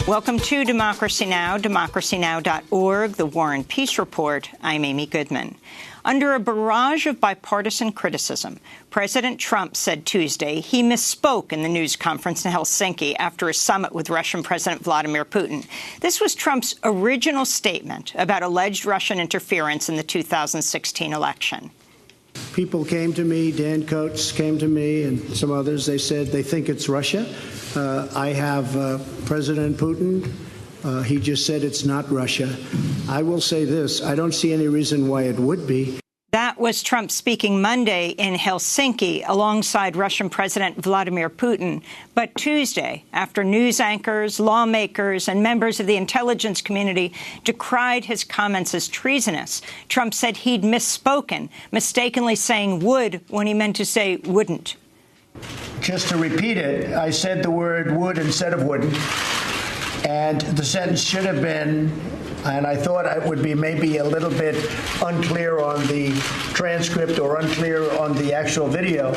Welcome to Democracy Now!, democracynow.org, the War and Peace Report. I'm Amy Goodman. Under a barrage of bipartisan criticism, President Trump said Tuesday he misspoke in the news conference in Helsinki after a summit with Russian President Vladimir Putin. This was Trump's original statement about alleged Russian interference in the 2016 election. People came to me, Dan Coates came to me, and some others. They said they think it's Russia. I have President Putin. He just said it's not Russia. I will say this. I don't see any reason why it would be. That was Trump speaking Monday in Helsinki alongside Russian President Vladimir Putin. But Tuesday, after news anchors, lawmakers, and members of the intelligence community decried his comments as treasonous, Trump said he'd misspoken, mistakenly saying would when he meant to say wouldn't. Just to repeat it, I said the word would instead of wouldn't. And the sentence should have been, and I thought it would be maybe a little bit unclear on the transcript or unclear on the actual video.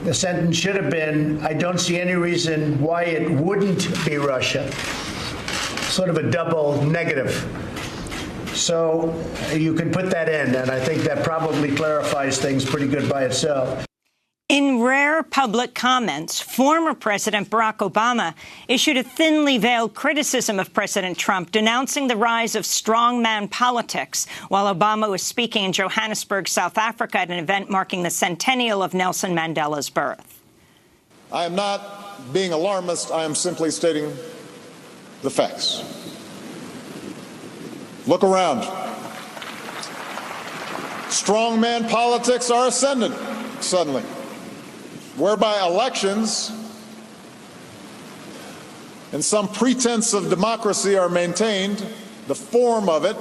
The sentence should have been, I don't see any reason why it wouldn't be Russia. Sort of a double negative. So you can put that in, and I think that probably clarifies things pretty good by itself. In rare public comments, former President Barack Obama issued a thinly veiled criticism of President Trump, denouncing the rise of strongman politics while Obama was speaking in Johannesburg, South Africa, at an event marking the centennial of Nelson Mandela's birth. I am not being alarmist. I am simply stating the facts. Look around. Strongman politics are ascendant suddenly, whereby elections and some pretense of democracy are maintained, the form of it,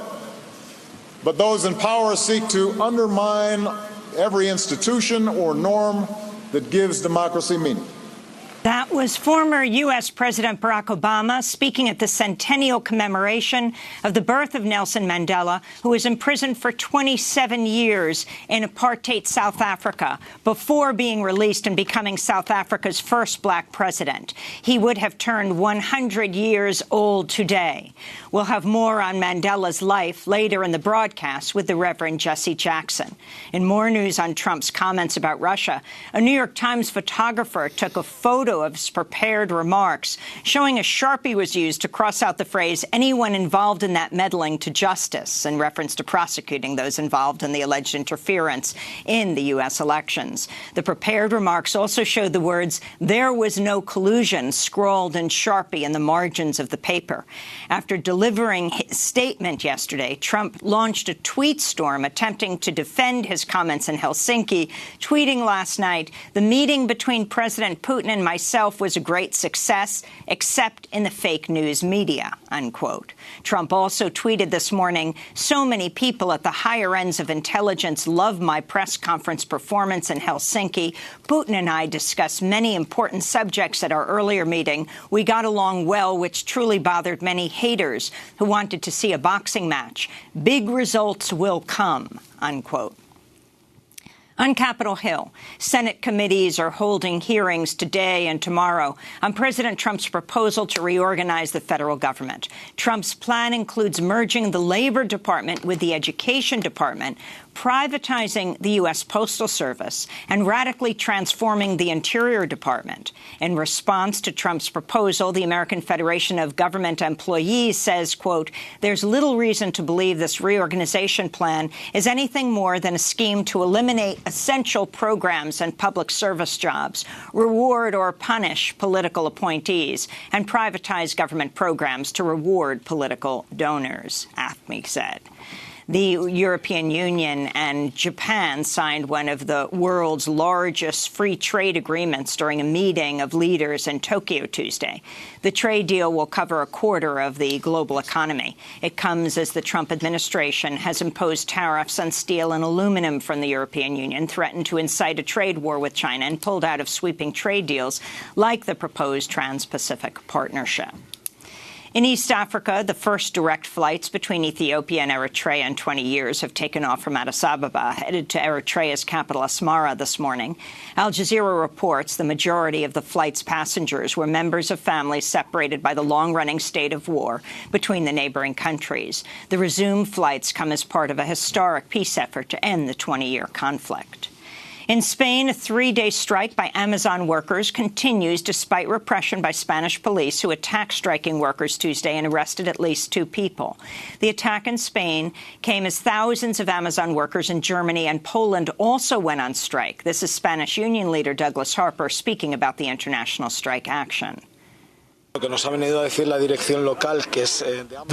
but those in power seek to undermine every institution or norm that gives democracy meaning. That was former U.S. President Barack Obama speaking at the centennial commemoration of the birth of Nelson Mandela, who was imprisoned for 27 years in apartheid South Africa before being released and becoming South Africa's first black president. He would have turned 100 years old today. We'll have more on Mandela's life later in the broadcast with the Reverend Jesse Jackson. In more news on Trump's comments about Russia, a New York Times photographer took a photo of his prepared remarks, showing a Sharpie was used to cross out the phrase, anyone involved in that meddling to justice, in reference to prosecuting those involved in the alleged interference in the U.S. elections. The prepared remarks also showed the words, there was no collusion, scrawled in Sharpie in the margins of the paper. After delivering his statement yesterday, Trump launched a tweet storm attempting to defend his comments in Helsinki, tweeting last night, the meeting between President Putin and myself was a great success, except in the fake news media, unquote. Trump also tweeted this morning, so many people at the higher ends of intelligence love my press conference performance in Helsinki. Putin and I discussed many important subjects at our earlier meeting. We got along well, which truly bothered many haters who wanted to see a boxing match. Big results will come, unquote. On Capitol Hill, Senate committees are holding hearings today and tomorrow on President Trump's proposal to reorganize the federal government. Trump's plan includes merging the Labor Department with the Education Department, privatizing the U.S. Postal Service, and radically transforming the Interior Department. In response to Trump's proposal, the American Federation of Government Employees says, quote, there's little reason to believe this reorganization plan is anything more than a scheme to eliminate essential programs and public service jobs, reward or punish political appointees, and privatize government programs to reward political donors, AFME said. The European Union and Japan signed one of the world's largest free trade agreements during a meeting of leaders in Tokyo Tuesday. The trade deal will cover a quarter of the global economy. It comes as the Trump administration has imposed tariffs on steel and aluminum from the European Union, threatened to incite a trade war with China, and pulled out of sweeping trade deals like the proposed Trans-Pacific Partnership. In East Africa, the first direct flights between Ethiopia and Eritrea in 20 years have taken off from Addis Ababa, headed to Eritrea's capital Asmara this morning. Al Jazeera reports the majority of the flight's passengers were members of families separated by the long-running state of war between the neighboring countries. The resumed flights come as part of a historic peace effort to end the 20-year conflict. In Spain, a 3-day strike by Amazon workers continues despite repression by Spanish police who attacked striking workers Tuesday and arrested at least 2 people. The attack in Spain came as thousands of Amazon workers in Germany and Poland also went on strike. This is Spanish union leader Douglas Harper speaking about the international strike action. The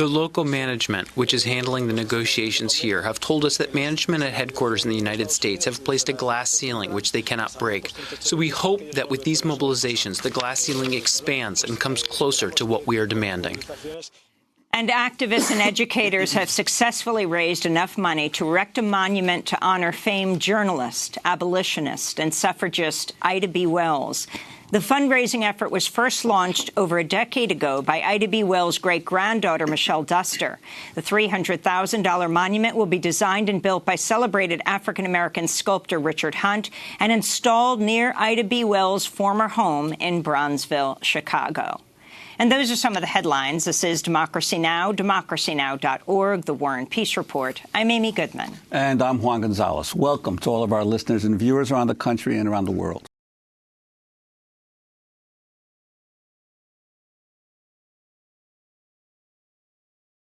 local management, which is handling the negotiations here, have told us that management at headquarters in the United States have placed a glass ceiling which they cannot break. So we hope that with these mobilizations, the glass ceiling expands and comes closer to what we are demanding. And activists and educators have successfully raised enough money to erect a monument to honor famed journalist, abolitionist, and suffragist ITB Wells. The fundraising effort was first launched over a decade ago by ITB Wells' great-granddaughter, Michelle Duster. The $300,000 monument will be designed and built by celebrated African-American sculptor Richard Hunt and installed near ITB Wells' former home in Bronzeville, Chicago. And those are some of the headlines. This is Democracy Now!, democracynow.org, The War and Peace Report. I'm Amy Goodman. And I'm Juan Gonzalez. Welcome to all of our listeners and viewers around the country and around the world.